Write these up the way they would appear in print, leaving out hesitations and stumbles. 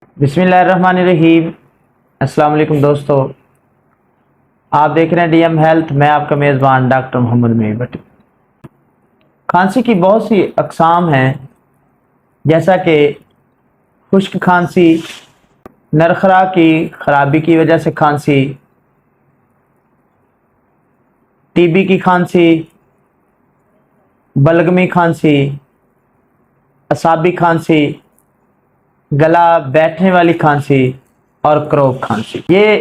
बिस्मिल्लाहिर्रहमानिर्रहीम। अस्सलाम वालेकुम दोस्तों, आप देख रहे हैं डीएम हेल्थ। मैं आपका मेज़बान डॉक्टर मोहम्मद मीर भट्टी। खांसी की बहुत सी अक़साम हैं, जैसा कि खुश्क खांसी, नरखरा की खराबी की वजह से खांसी, टीबी की खांसी, बलगमी खांसी, असाबी खांसी, गला बैठने वाली खांसी और क्रोक खांसी। ये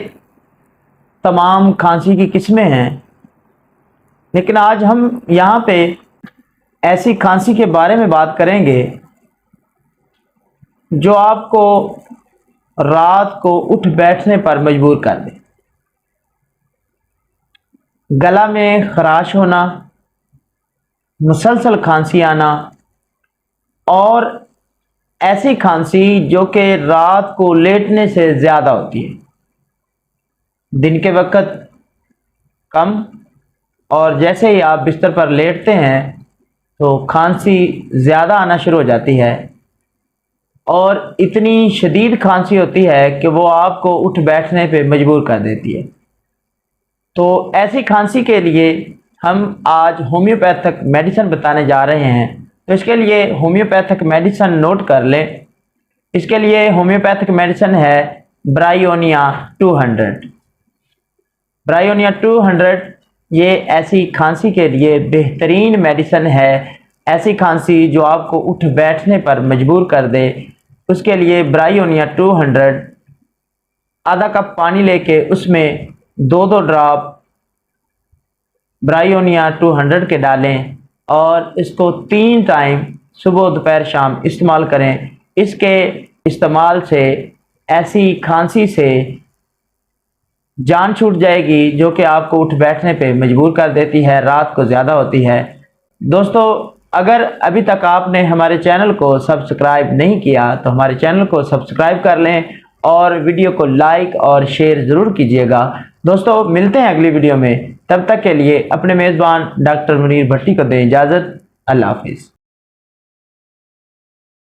तमाम खांसी की किस्में हैं, लेकिन आज हम यहाँ पे ऐसी खांसी के बारे में बात करेंगे जो आपको रात को उठ बैठने पर मजबूर कर दे। गला में खराश होना, मुसलसल खांसी आना और ऐसी खांसी जो कि रात को लेटने से ज़्यादा होती है, दिन के वक्त कम, और जैसे ही आप बिस्तर पर लेटते हैं तो खांसी ज़्यादा आना शुरू हो जाती है और इतनी शदीद खांसी होती है कि वो आपको उठ बैठने पे मजबूर कर देती है। तो ऐसी खांसी के लिए हम आज होम्योपैथिक मेडिसिन बताने जा रहे हैं। तो इसके लिए होम्योपैथिक मेडिसिन नोट कर लें। इसके लिए होम्योपैथिक मेडिसिन है ब्रायोनिया 200। ब्रायोनिया 200 ये ऐसी खांसी के लिए बेहतरीन मेडिसिन है। ऐसी खांसी जो आपको उठ बैठने पर मजबूर कर दे, उसके लिए ब्रायोनिया 200 आधा कप पानी लेके उसमें 2-2 ड्रॉप ब्रायोनिया 200 के डालें और इसको 3 टाइम सुबह दोपहर शाम इस्तेमाल करें। इसके इस्तेमाल से ऐसी खांसी से जान छूट जाएगी जो कि आपको उठ बैठने पे मजबूर कर देती है, रात को ज़्यादा होती है। दोस्तों, अगर अभी तक आपने हमारे चैनल को सब्सक्राइब नहीं किया तो हमारे चैनल को सब्सक्राइब कर लें और वीडियो को लाइक और शेयर ज़रूर कीजिएगा। दोस्तों, मिलते हैं अगली वीडियो में। तब तक के लिए अपने मेज़बान डॉक्टर मुनीर भट्टी को दें इजाज़त। अल्लाह हाफिज़।